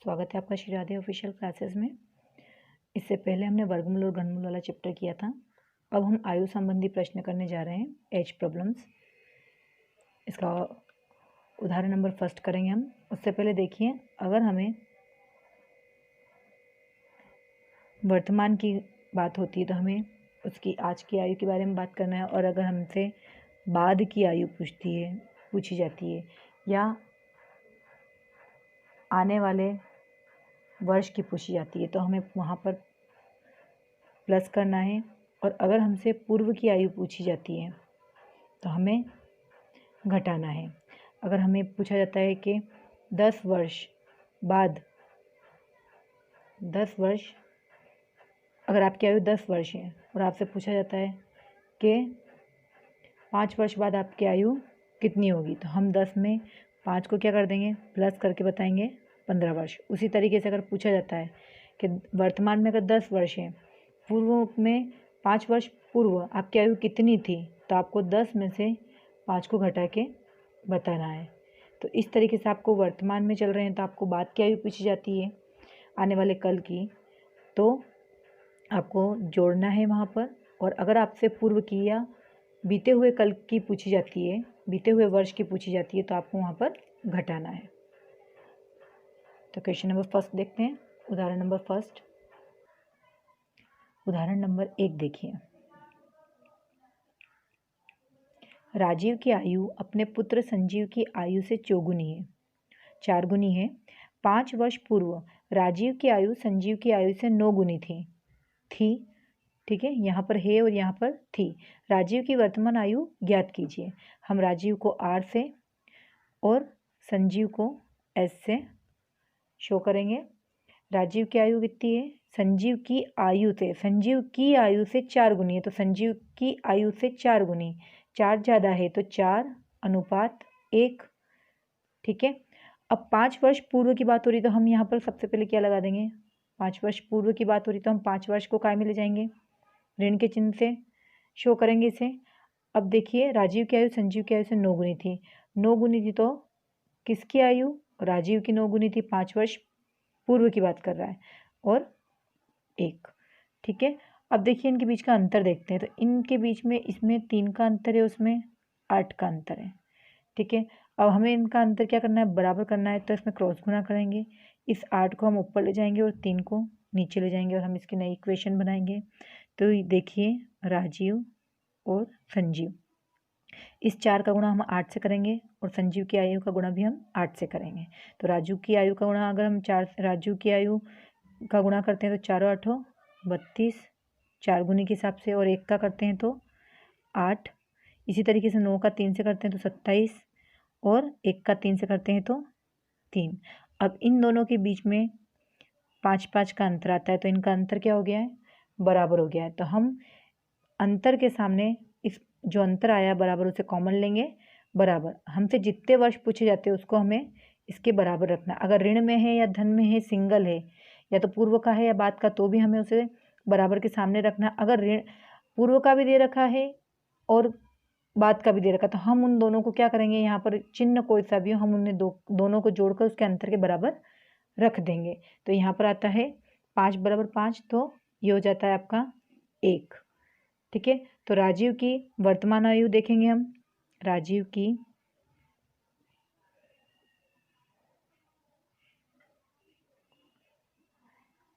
स्वागत है आपका श्री राधे ऑफिशियल क्लासेस में। इससे पहले हमने वर्गमूल और घनमूल वाला चैप्टर किया था। अब हम आयु संबंधी प्रश्न करने जा रहे हैं, एज प्रॉब्लम्स। इसका उदाहरण नंबर फर्स्ट करेंगे हम। उससे पहले देखिए, अगर हमें वर्तमान की बात होती है तो हमें उसकी आज की आयु के बारे में बात करना है, और अगर हमसे बाद की आयु पूछी जाती है या आने वाले वर्ष की पूछी जाती है तो हमें वहाँ पर प्लस करना है। और अगर हमसे पूर्व की आयु पूछी जाती है तो हमें घटाना है। अगर हमें पूछा जाता है कि 10 वर्ष बाद, 10 वर्ष, अगर आपकी आयु 10 वर्ष है और आपसे पूछा जाता है कि 5 वर्ष बाद आपकी आयु कितनी होगी, तो हम 10 में 5 को क्या कर देंगे, प्लस करके बताएंगे 15 वर्ष। उसी तरीके से अगर पूछा जाता है कि वर्तमान में अगर 10 वर्ष है, पूर्व में 5 वर्ष पूर्व आपकी आयु कितनी थी, तो आपको 10 में से 5 को घटा के बताना है। तो इस तरीके से आपको वर्तमान में चल रहे हैं तो आपको बाद की आयु पूछी जाती है, आने वाले कल की, तो आपको जोड़ना है वहाँ पर। और अगर आपसे पूर्व की या बीते हुए कल की पूछी जाती है, बीते हुए वर्ष की पूछी जाती है, तो आपको वहाँ पर घटाना है। तो क्वेश्चन नंबर फर्स्ट देखते हैं, उदाहरण नंबर फर्स्ट। उदाहरण नंबर 1 देखिए, राजीव की आयु अपने पुत्र संजीव की आयु से 4 गुनी है। 5 वर्ष पूर्व राजीव की आयु संजीव की आयु से 9 गुनी थी। ठीक है, यहाँ पर है और यहाँ पर थी। राजीव की वर्तमान आयु ज्ञात कीजिए। हम राजीव को R से और संजीव को S से शो करेंगे। राजीव की आयु कितनी है, संजीव की आयु से 4 गुनी है, तो संजीव की आयु से 4 गुनी, 4 ज़्यादा है तो 4:1। ठीक है, अब 5 वर्ष पूर्व की बात हो रही तो हम यहाँ पर सबसे पहले क्या लगा देंगे, 5 वर्ष पूर्व की बात हो रही तो हम 5 वर्ष को काय में ले जाएंगे, ऋण के चिन्ह से शो करेंगे इसे। अब देखिए, राजीव की आयु संजीव की आयु से 9 गुनी थी। 9 गुनी थी तो किसकी आयु, राजीव की 9 गुनी थी, 5 वर्ष पूर्व की बात कर रहा है, और 1। ठीक है, अब देखिए इनके बीच का अंतर देखते हैं। तो इनके बीच में, इसमें 3 का अंतर है, उसमें 8 का अंतर है। ठीक है, अब हमें इनका अंतर क्या करना है, बराबर करना है, तो इसमें क्रॉस गुना करेंगे। इस 8 को हम ऊपर ले जाएंगे और 3 को नीचे ले जाएंगे और हम इसकी नई इक्वेशन बनाएंगे। तो देखिए, राजीव और संजीव, इस 4 का गुणा हम 8 से करेंगे और संजीव की आयु का गुणा भी हम 8 से करेंगे। तो राजू की आयु का गुणा अगर हम राजू की आयु का गुणा करते हैं तो 4 और 8 32, 4 गुनी के हिसाब से, और 1 का करते हैं तो 8। इसी तरीके से 9 का 3 से करते हैं तो 27, और 1 का 3 से करते हैं तो 3। अब इन दोनों के बीच में 5-5 का अंतर आता है, तो इनका अंतर क्या हो गया है, बराबर हो गया है। तो हम अंतर के सामने इस जो अंतर आया बराबर, उसे कॉमन लेंगे, बराबर। हमसे जितने वर्ष पूछे जाते हैं उसको हमें इसके बराबर रखना। अगर ऋण में है या धन में है, सिंगल है, या तो पूर्व का है या बाद का, तो भी हमें उसे बराबर के सामने रखना। अगर ऋण पूर्व का भी दे रखा है और बाद का भी दे रखा, तो हम उन दोनों को क्या करेंगे, यहाँ पर चिन्ह कोई सा भी हो, हम उन्हें दोनों को जोड़कर उसके अंतर के बराबर रख देंगे। तो यहाँ पर आता है 5 बराबर 5, तो ये हो जाता है आपका 1। ठीक है, तो राजीव की वर्तमान आयु देखेंगे हम। राजीव की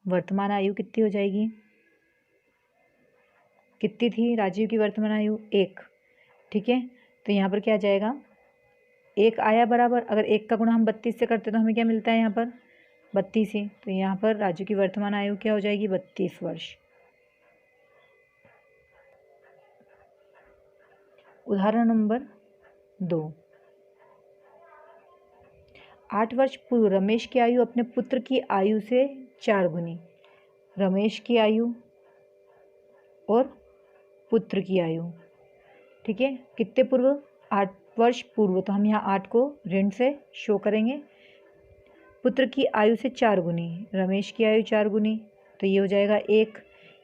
वर्तमान आयु कितनी हो जाएगी, कितनी थी राजीव की वर्तमान आयु, 1। ठीक है, तो यहाँ पर क्या आ जाएगा, 1 आया बराबर। अगर 1 का गुणा हम 32 से करते तो हमें क्या मिलता है, यहाँ पर 32 ही। तो यहाँ पर राजू की वर्तमान आयु क्या हो जाएगी, 32 वर्ष। उदाहरण नंबर 2, 8 वर्ष पूर्व रमेश की आयु अपने पुत्र की आयु से 4 गुनी। रमेश की आयु और पुत्र की आयु, ठीक है, कितने पूर्व, 8 वर्ष पूर्व, तो हम यहाँ 8 को ऋण से शो करेंगे। पुत्र की आयु से 4 गुनी, रमेश की आयु 4 गुनी, तो ये हो जाएगा 1।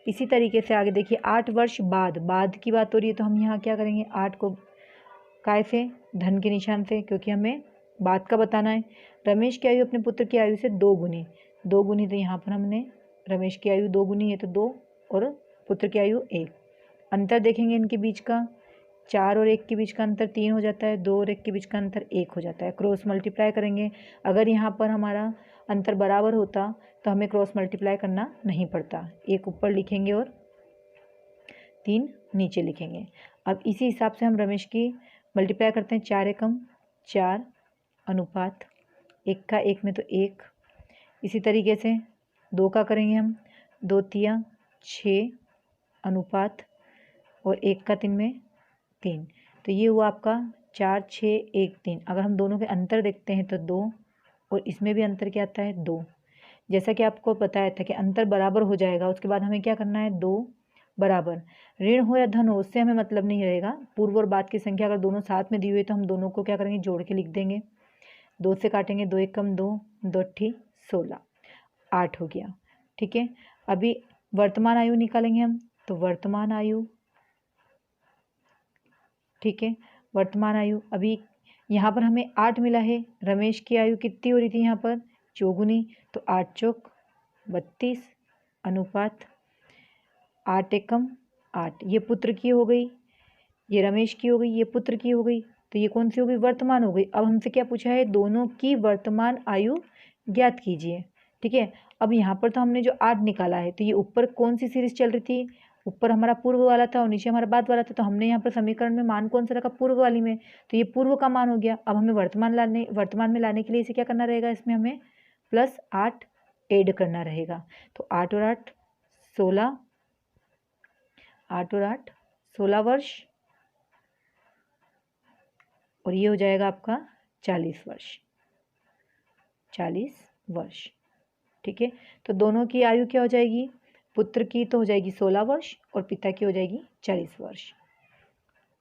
इसी तरीके से आगे देखिए, 8 वर्ष बाद की बात हो रही है, तो हम यहाँ क्या करेंगे, 8 को काय से, धन के निशान से, क्योंकि हमें बात का बताना है। रमेश की आयु अपने पुत्र की आयु से 2 गुनी, 2 गुनी, तो यहाँ पर हमने रमेश की आयु 2 गुनी है तो 2 और पुत्र की आयु 1। अंतर देखेंगे इनके बीच का, 4 और 1 के बीच का अंतर 3 हो जाता है, 2 और 1 के बीच का अंतर 1 हो जाता है। क्रॉस मल्टीप्लाई करेंगे, अगर यहाँ पर हमारा अंतर बराबर होता तो हमें क्रॉस मल्टीप्लाई करना नहीं पड़ता। 1 ऊपर लिखेंगे और 3 नीचे लिखेंगे। अब इसी हिसाब से हम रमेश की मल्टीप्लाई करते हैं। 4 एकम 4 अनुपात 1 का 1 में तो 1। इसी तरीके से 2 का करेंगे हम, 2 तिया 6 अनुपात और 1 का 3 में 3। तो ये हुआ आपका 4 6 1 3। अगर हम दोनों के अंतर देखते हैं तो 2 और इसमें भी अंतर क्या आता है 2। जैसा कि आपको बताया था कि अंतर बराबर हो जाएगा, उसके बाद हमें क्या करना है 2 बराबर, ऋण हो या धन हो उससे हमें मतलब नहीं रहेगा। पूर्व और बाद की संख्या अगर दोनों साथ में दी हुई तो हम दोनों को क्या करेंगे जोड़ के लिख देंगे। 2 से काटेंगे, 2 एकम 2, 2 अट्ठी 16, 8 हो गया। ठीक है, अभी वर्तमान आयु निकालेंगे हम, तो वर्तमान आयु, ठीक है, वर्तमान आयु अभी यहाँ पर हमें 8 मिला है। रमेश की आयु कितनी हो रही थी यहाँ पर, चौगुनी, तो 8 चौक 32 अनुपात 8 एकम 8। ये पुत्र की हो गई, ये रमेश की हो गई, ये पुत्र की हो गई, तो ये कौन सी हो गई वर्तमान हो गई। अब हमसे क्या पूछा है, दोनों की वर्तमान आयु ज्ञात कीजिए। ठीक है, अब यहाँ पर तो हमने जो 8 निकाला है, तो ये ऊपर कौन सी सीरीज चल रही थी, ऊपर हमारा पूर्व वाला था और नीचे हमारा बाद वाला था, तो हमने यहाँ पर समीकरण में मान कौन सा रखा, पूर्व वाली में, तो ये पूर्व का मान हो गया। अब हमें वर्तमान में लाने के लिए इसे क्या करना रहेगा, इसमें हमें +8 ऐड करना रहेगा। तो 8 और 8 16, 8 और 8 16 वर्ष, और ये हो जाएगा आपका 40 वर्ष, 40 वर्ष। ठीक है, तो दोनों की आयु क्या हो जाएगी, पुत्र की तो हो जाएगी 16 वर्ष और पिता की हो जाएगी 40 वर्ष।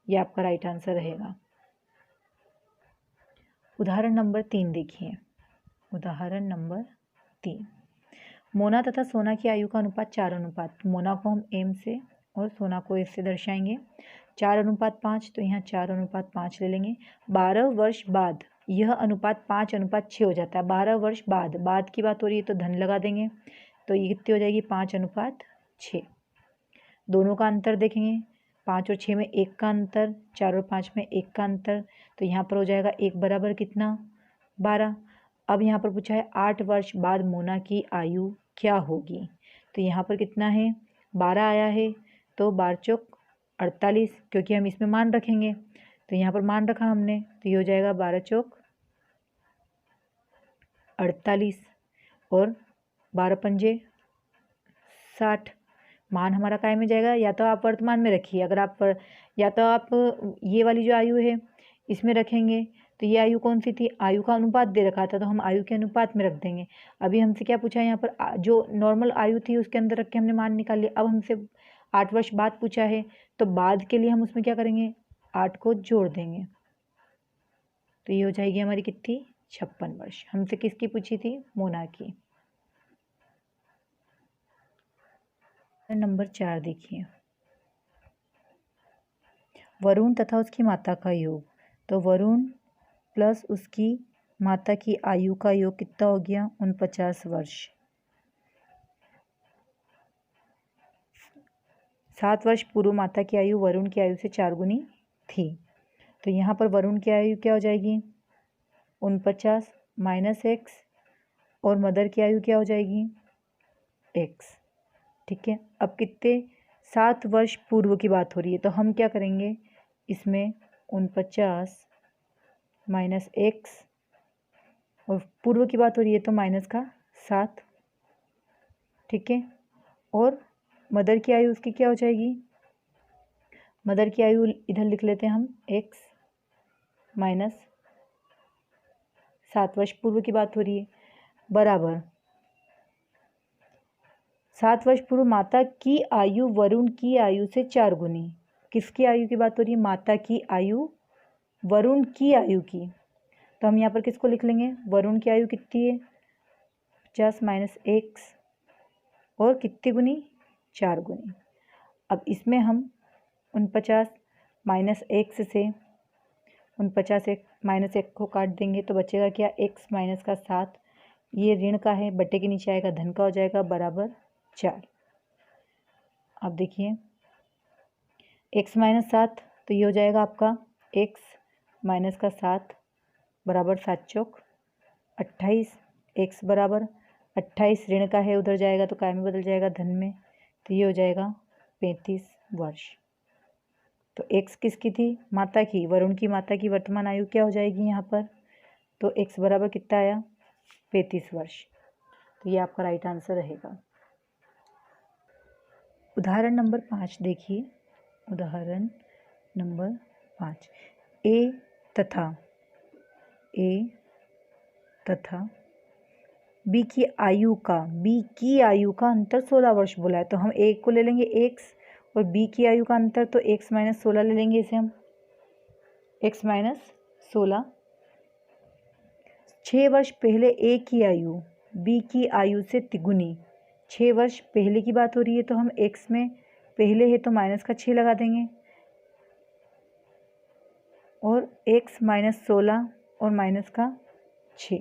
ये आपका राइट आंसर रहेगा। उदाहरण नंबर 3 देखिए। उदाहरण नंबर 3, मोना तथा सोना की आयु का अनुपात 4 अनुपात। मोना को हम m से और सोना को s से दर्शाएंगे। 4 अनुपात 5, तो यहाँ 4 अनुपात 5 ले लेंगे। 12 वर्ष बाद यह अनुपात 5 अनुपात 6 हो जाता है। 12 वर्ष बाद की बात हो रही है तो धन लगा देंगे, तो ये कितनी हो जाएगी 5 अनुपात 6। दोनों का अंतर देखेंगे, 5 और 6 में 1 का अंतर, 4 और 5 में 1 का अंतर, तो यहाँ पर हो जाएगा 1 बराबर कितना 12। अब यहाँ पर पूछा है 8 वर्ष बाद मोना की आयु क्या होगी, तो यहाँ पर कितना है 12 आया है, तो 12 चौक 48, क्योंकि हम इसमें मान रखेंगे, तो यहाँ पर मान रखा हमने, तो ये हो जाएगा 12 चौक 48 और 12 पंजे 60। मान हमारा काय में जाएगा, या तो आप वर्तमान में रखिए, अगर आप या तो आप ये वाली जो आयु है इसमें रखेंगे, तो ये आयु कौन सी थी, आयु का अनुपात दे रखा था तो हम आयु के अनुपात में रख देंगे। अभी हमसे क्या पूछा है, यहाँ पर जो नॉर्मल आयु थी उसके अंदर रख के हमने मान निकाल लिया। अब हमसे 8 वर्ष बाद पूछा है, तो बाद के लिए हम उसमें क्या करेंगे 8 को जोड़ देंगे, तो ये हो जाएगी हमारी कितनी 56 वर्ष। हमसे किसकी पूछी थी, मोना की। नंबर 4 देखिए, वरुण तथा उसकी माता का योग। तो वरुण प्लस उसकी माता की आयु का योग कितना हो गया 49 वर्ष। 7 वर्ष पूर्व माता की आयु वरुण की आयु से 4 गुनी थी, तो यहाँ पर वरुण की आयु क्या हो जाएगी 49 माइनस x, और मदर की आयु क्या हो जाएगी x। ठीक है, अब कितने 7 वर्ष पूर्व की बात हो रही है, तो हम क्या करेंगे इसमें 49 माइनस x, और पूर्व की बात हो रही है तो माइनस का 7। ठीक है, और मदर की आयु उसकी क्या हो जाएगी, मदर की आयु इधर लिख लेते हैं हम x माइनस 7 वर्ष पूर्व की बात हो रही है, बराबर 7 वर्ष पूर्व माता की आयु वरुण की आयु से 4 गुनी। किसकी आयु की बात हो रही है, माता की आयु वरुण की आयु की, तो हम यहाँ पर किसको लिख लेंगे, वरुण की आयु कितनी है 50 माइनस x, और कितनी गुनी 4 गुनी। अब इसमें हम 49 माइनस x से 49 एक माइनस 1 को काट देंगे तो बचेगा क्या, x माइनस का 7। ये ऋण का है, बट्टे के नीचे आएगा, धन का हो जाएगा बराबर 4। अब देखिए x माइनस 7 तो ये हो जाएगा आपका x माइनस का 7 बराबर 7 चौक 28। x बराबर 28 ऋण का है, उधर जाएगा तो काय में बदल जाएगा, धन में, तो ये हो जाएगा 35 वर्ष। तो x किसकी थी, माता की, वरुण की माता की वर्तमान आयु क्या हो जाएगी यहाँ पर, तो x बराबर कितना आया, 35 वर्ष। तो ये आपका राइट आंसर रहेगा। उदाहरण नंबर 5 देखिए, उदाहरण नंबर 5, ए तथा बी की आयु का अंतर 16 वर्ष बोला है, तो हम ए को ले लेंगे x और बी की आयु का अंतर तो x माइनस 16 ले लेंगे, इसे हम x माइनस 16। 6 वर्ष पहले ए की आयु बी की आयु से तिगुनी, 6 वर्ष पहले की बात हो रही है तो हम x में पहले है तो माइनस का 6 लगा देंगे और x माइनस 16 और माइनस का 6,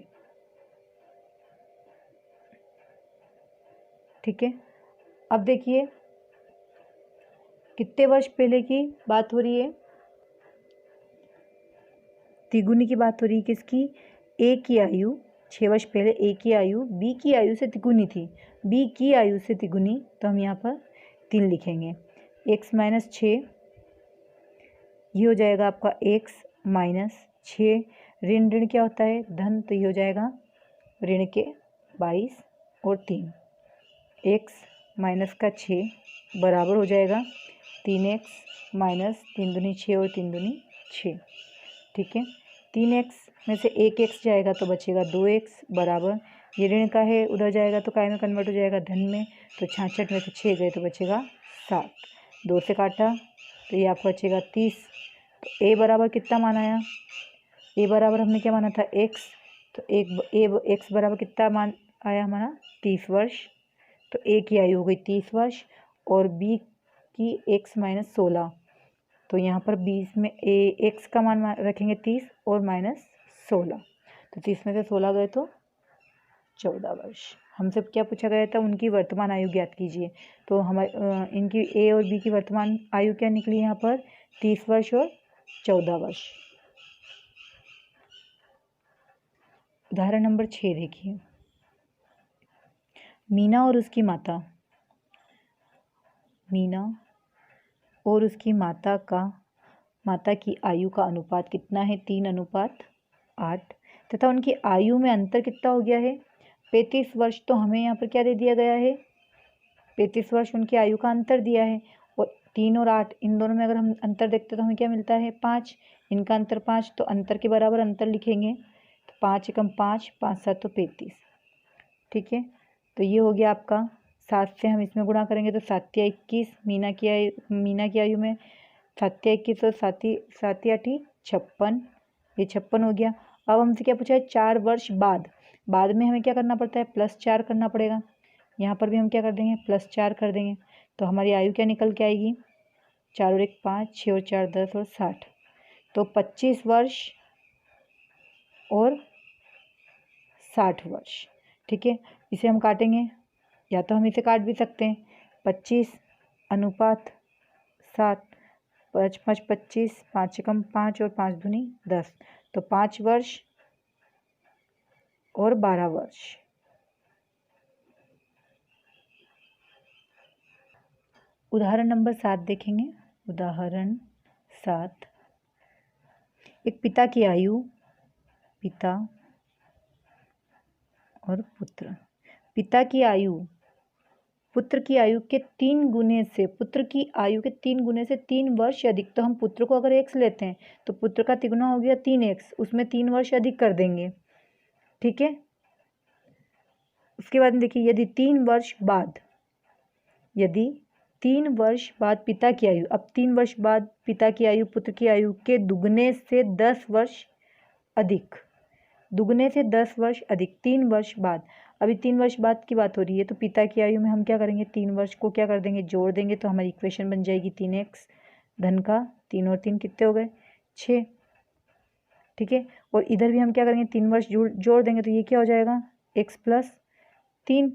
ठीक है। अब देखिए कितने वर्ष पहले की बात हो रही है, तिगुनी की बात हो रही है किसकी, ए की आयु, 6 वर्ष पहले ए की आयु बी की आयु से तिगुनी थी, बी की आयु से तिगुनी, तो हम यहाँ पर 3 लिखेंगे, x माइनस 6, ये हो जाएगा आपका x माइनस 6, ऋण ऋण क्या होता है, धन, तो ये हो जाएगा ऋण के 22 और 3, x माइनस का 6 बराबर हो जाएगा 3x माइनस 3 दूनी 6 और 3 दूनी 6, ठीक है। 3x में से 1x जाएगा तो बचेगा 2x बराबर, ये ऋण का है, उधर जाएगा तो काय में कन्वर्ट हो जाएगा, धन में, तो 66 में से 6 गए तो बचेगा 7, 2 से काटा तो ये आपको बचेगा 30। तो a बराबर कितना माना आया, a बराबर हमने क्या माना था x, तो x बराबर कितना मान आया हमारा 30 वर्ष, तो a की आयु हो गई 30 वर्ष और b की x माइनस 16, तो यहाँ पर 20 में x का मान रखेंगे 30 और माइनस 16, तो 30 में से 16 गए तो 14 वर्ष। हमसे क्या पूछा गया था, उनकी वर्तमान आयु ज्ञात कीजिए, तो हमारे इनकी a और b की वर्तमान आयु क्या निकली यहाँ पर 30 वर्ष और 14 वर्ष। उदाहरण नंबर 6 देखिए, मीना और उसकी माता की आयु का अनुपात कितना है, 3:8, तथा उनकी आयु में अंतर कितना हो गया है 35 वर्ष। तो हमें यहाँ पर क्या दे दिया गया है, 35 वर्ष उनकी आयु का अंतर दिया है और 3 और 8 इन दोनों में अगर हम अंतर देखते तो हमें क्या मिलता है 5, इनका अंतर 5, तो अंतर के बराबर अंतर लिखेंगे, तो 5 एकम 5, 5 7 तो 35, ठीक है। तो ये हो गया आपका, 7 से हम इसमें गुणा करेंगे तो 7 या 21, मीना की आयु में 7 या 21 और 7 या 56, ये 56 हो गया। अब हमसे क्या पूछा है 4 वर्ष बाद में हमें क्या करना पड़ता है, +4 करना पड़ेगा, यहाँ पर भी हम क्या कर देंगे +4 कर देंगे, तो हमारी आयु क्या निकल के आएगी, 4 और 1 5, 6 और 4 10 और 60, तो 25 वर्ष और 60 वर्ष, ठीक है। इसे हम काटेंगे, या तो हम इसे काट भी सकते हैं, 25:7, 5 5 25, 5 एकम 5 और 5 दूनी 10, तो 5 वर्ष और 12 वर्ष। उदाहरण नंबर 7 देखेंगे, उदाहरण 7, एक पिता की आयु, पिता और पुत्र, पिता की आयु पुत्र की आयु के 3 गुने से, पुत्र की आयु के 3 गुने से 3 वर्ष अधिक, तो हम पुत्र को अगर x लेते हैं तो पुत्र का तिगुना हो गया 3x, उसमें 3 वर्ष अधिक कर देंगे, ठीक है। उसके बाद देखिए यदि 3 वर्ष बाद पिता की आयु, अब 3 वर्ष बाद पिता की आयु पुत्र की आयु के दुगने से 10 वर्ष अधिक, दुगने से 10 वर्ष अधिक, 3 वर्ष बाद, अभी 3 वर्ष बाद की बात हो रही है, तो पिता की आयु में हम क्या करेंगे 3 वर्ष को क्या कर देंगे जोड़ देंगे, तो हमारी इक्वेशन बन जाएगी 3x, धन का 3 और 3 कितने हो गए 6, ठीक है। और इधर भी हम क्या करेंगे, 3 वर्ष जोड़ देंगे तो ये क्या हो जाएगा, x प्लस 3।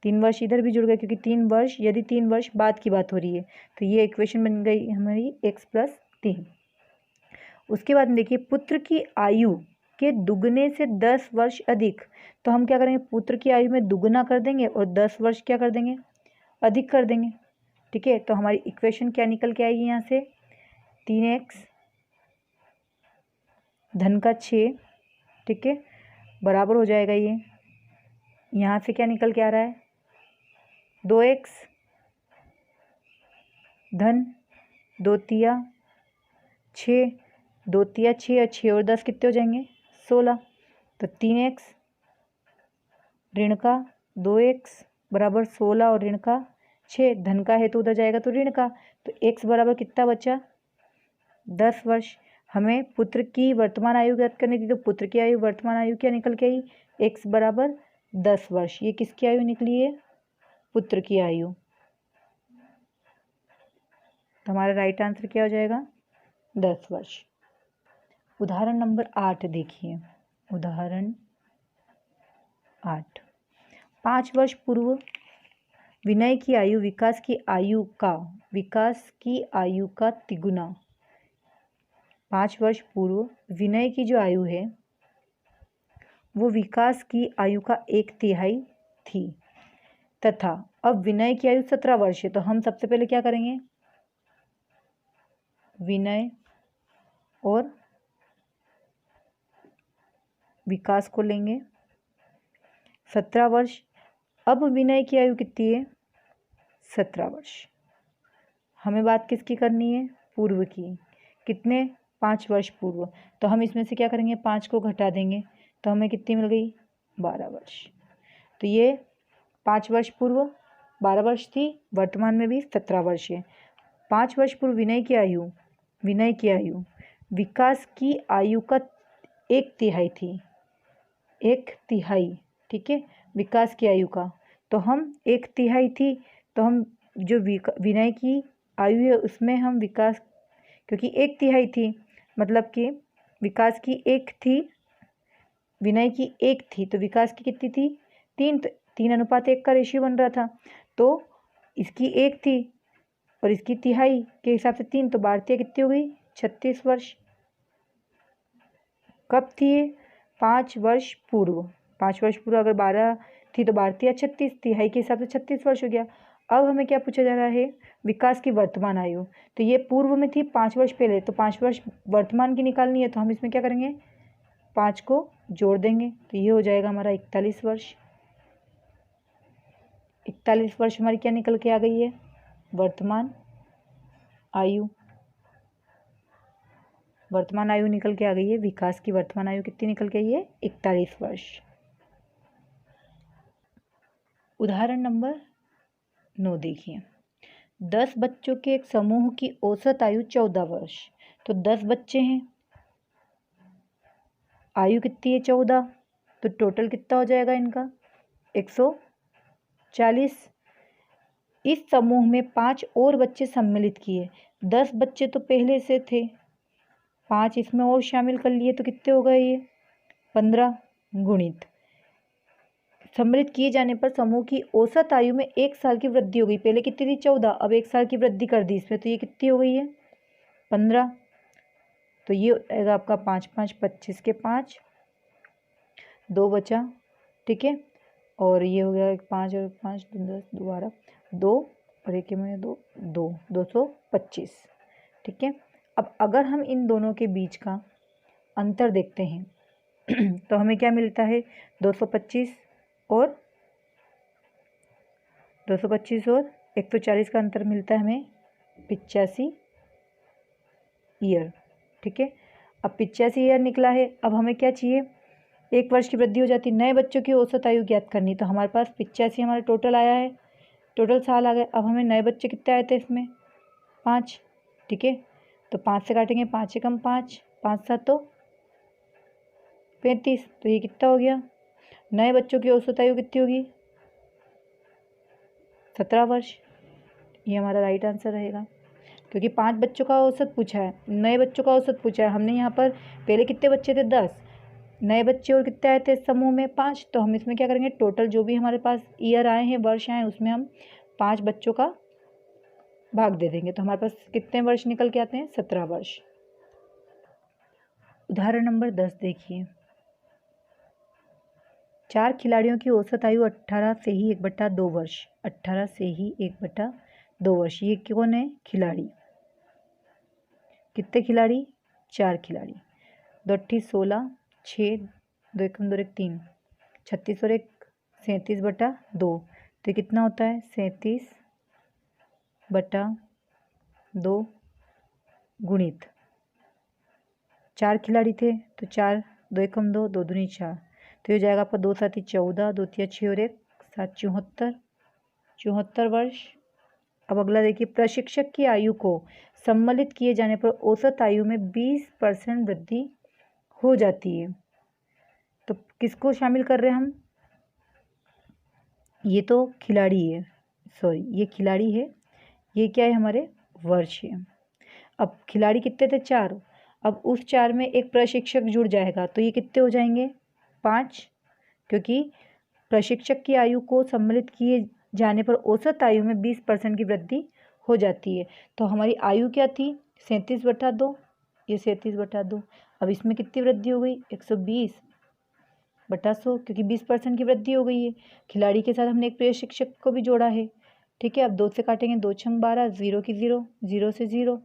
3 वर्ष इधर भी जुड़ गए क्योंकि 3 वर्ष, यदि 3 वर्ष बाद की बात हो रही है तो ये इक्वेशन बन गई हमारी x प्लस 3। उसके बाद देखिए, पुत्र की आयु के दुगने से 10 वर्ष अधिक, तो हम क्या करेंगे, पुत्र की आयु में दुगना कर देंगे और 10 वर्ष क्या कर देंगे, अधिक कर देंगे। ठीक है, तो हमारी इक्वेशन क्या निकल के आएगी यहाँ से, 3x धन का 6, ठीक है, बराबर हो जाएगा ये, यहाँ से क्या निकल के आ रहा है, 2x धन 2 तिया 6, 2 तिया 6 और 6 और 10 कितने हो जाएंगे, 16। तो 3x ऋण का 2x बराबर 16 और ऋण का 6, धन का है तो उधर जाएगा तो ऋण का, तो x बराबर कितना बचा, 10 वर्ष। हमें पुत्र की वर्तमान आयु ज्ञात करनी थी, तो पुत्र की आयु वर्तमान आयु क्या निकल के आई, x बराबर 10 वर्ष। ये किसकी आयु निकली है, पुत्र की आयु। तो हमारा राइट आंसर क्या हो जाएगा, 10 वर्ष। उदाहरण नंबर 8 देखिए, उदाहरण 8। 5 वर्ष पूर्व विनय की आयु विकास की आयु का तिगुना। 5 वर्ष पूर्व विनय की जो आयु है वो विकास की आयु का 1/3 थी तथा अब विनय की आयु 17 वर्ष है। तो हम सबसे पहले क्या करेंगे, विनय और विकास को लेंगे, 17 वर्ष। अब विनय की आयु कितनी है, 17 वर्ष। हमें बात किसकी करनी है, पूर्व की, कितने, 5 वर्ष पूर्व। तो हम इसमें से क्या करेंगे, 5 को घटा देंगे तो हमें कितनी मिल गई, 12 वर्ष। तो ये 5 वर्ष पूर्व 12 वर्ष थी, वर्तमान में भी 17 वर्ष है। 5 वर्ष पूर्व विनय की आयु विकास की आयु का 1/3 थी, 1/3, ठीक है, विकास की आयु का। तो हम 1/3 थी, तो हम जो विनय की आयु है उसमें हम विकास, क्योंकि 1/3 थी मतलब कि विकास की 1 थी, विनय की 1 थी, तो विकास की कितनी थी, 3, तो 3:1 का रेशियो बन रहा था। तो इसकी 1 थी और इसकी तिहाई के हिसाब से 3, तो भारतीय कितनी हो गई, 36 वर्ष। कब थी ये, 5 वर्ष पूर्व। 5 वर्ष पूर्व अगर 12 थी तो भारतीय 36, तिहाई के हिसाब से 36 वर्ष हो गया। अब हमें क्या पूछा जा रहा है, विकास की वर्तमान आयु। तो ये पूर्व में थी 5 वर्ष पहले, तो 5 वर्ष वर्तमान की निकालनी है, तो हम इसमें क्या करेंगे, 5 को जोड़ देंगे तो ये हो जाएगा हमारा 41 वर्ष। 41 वर्ष हमारी क्या निकल के आ गई है, वर्तमान आयु। वर्तमान आयु निकल के आ गई है, विकास की वर्तमान आयु कितनी निकल के आई है, 41 वर्ष। उदाहरण नंबर 9 देखिए, 10 बच्चों के एक समूह की औसत आयु 14 वर्ष। तो 10 बच्चे हैं, आयु कितनी है, 14, तो टोटल कितना हो जाएगा इनका, 140। इस समूह में 5 और बच्चे सम्मिलित किए, 10 बच्चे तो पहले से थे, 5 इसमें और शामिल कर लिए तो कितने हो गए ये, 15 गुणित। सम्मिलित किए जाने पर समूह की औसत आयु में 1 साल की वृद्धि हो गई। पहले कितनी थी, 14, अब 1 साल की वृद्धि कर दी इसमें, तो ये कितनी हो गई है, 15। तो ये आएगा आपका 5 5 25 के 5, 2 बचा, ठीक है, और ये हो गया 5 और 5 10 12 2 और 1 में 2 2 225, ठीक है। अब अगर हम इन दोनों के बीच का अंतर देखते हैं तो हमें क्या मिलता है, 225 और 140 का अंतर मिलता है हमें 85 ईयर, ठीक है। अब 85 ईयर निकला है, अब हमें क्या चाहिए, 1 वर्ष की वृद्धि हो जाती, नए बच्चों की औसत आयु ज्ञात करनी। तो हमारे पास 85 हमारा टोटल आया है, टोटल साल आ गए। अब हमें नए बच्चे कितने आए थे इसमें, 5, ठीक है, तो 5 से काटेंगे, 5 से कम 5, 5 7 तो 35, तो ये कितना हो गया, नए बच्चों की औसत आयु कितनी होगी, 17 वर्ष। ये हमारा राइट आंसर रहेगा। क्योंकि 5 बच्चों का औसत पूछा है, नए बच्चों का औसत पूछा है। हमने यहाँ पर पहले कितने बच्चे थे 10, नए बच्चे और कितने आए थे समूह में 5। तो हम इसमें क्या करेंगे, टोटल जो भी हमारे पास ईयर आए हैं, वर्ष आए हैं, उसमें हम 5 बच्चों का भाग दे देंगे। तो हमारे पास कितने वर्ष निकल के आते हैं, 17 वर्ष। उदाहरण नंबर 10 देखिए। 4 खिलाड़ियों की औसत आयु 18 से ही 1/2 वर्ष। 18 से ही 1/2 वर्ष। ये कौन है, खिलाड़ी। कितने खिलाड़ी, 4 खिलाड़ी। 2 अट्ठी 16, 6, 2 एकम 2 एक 3, 36 और 1 37/2। तो कितना होता है, 37/2 गुणित 4 खिलाड़ी थे तो 4, 2 एकम 2, 2 दूनी 4। तो ये हो जाएगा आपका 2 साथी 14, 2 तिया 6 और 1 7 74 वर्ष। अब अगला देखिए, प्रशिक्षक की आयु को सम्मिलित किए जाने पर औसत आयु में 20% वृद्धि हो जाती है। तो किसको शामिल कर रहे हैं हम, ये तो खिलाड़ी है, सॉरी ये खिलाड़ी है, ये क्या है, हमारे वर्ष है। अब खिलाड़ी कितने थे, 4। अब उस 4 में एक प्रशिक्षक जुड़ जाएगा तो ये कितने हो जाएंगे, 5। क्योंकि प्रशिक्षक की आयु को सम्मिलित किए जाने पर औसत आयु में 20% की वृद्धि हो जाती है। तो हमारी आयु क्या थी, 37/2, ये 37/2। अब इसमें कितनी वृद्धि हो गई, 120/100, क्योंकि 20% की वृद्धि हो गई है। खिलाड़ी के साथ हमने एक प्रशिक्षक को भी जोड़ा है। ठीक है, अब 2 से काटेंगे, 2 छंग 12, 0 की 0, 0 से 0,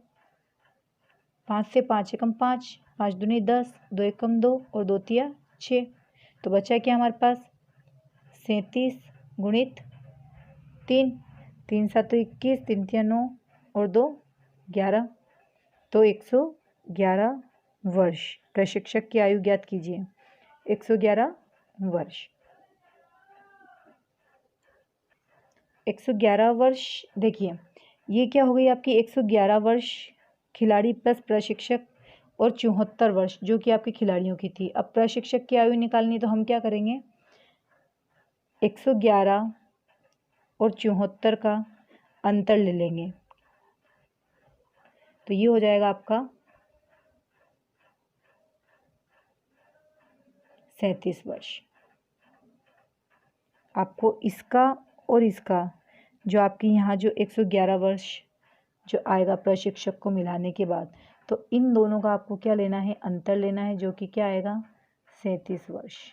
5 से 5 एकम 5, 5 दूनी 10, 2 एकम 2 और 2 तिया 6। तो बचा क्या हमारे पास, 37 गुणित 3, 3 7 21, 3 तिया 9 और 2 11। तो 111 वर्ष। प्रशिक्षक की आयु ज्ञात कीजिए, 111 वर्ष। 111 वर्ष देखिए, ये क्या हो गई आपकी, 111 वर्ष खिलाड़ी प्लस प्रशिक्षक और 74 वर्ष जो कि आपके खिलाड़ियों की थी। अब प्रशिक्षक की आयु निकालनी, तो हम क्या करेंगे, 111 और 74 का अंतर ले लेंगे। तो ये हो जाएगा आपका 37 वर्ष। आपको इसका और इसका जो आपकी यहाँ जो 111 वर्ष जो आएगा प्रशिक्षक को मिलाने के बाद, तो इन दोनों का आपको क्या लेना है, अंतर लेना है, जो कि क्या आएगा, 37 वर्ष।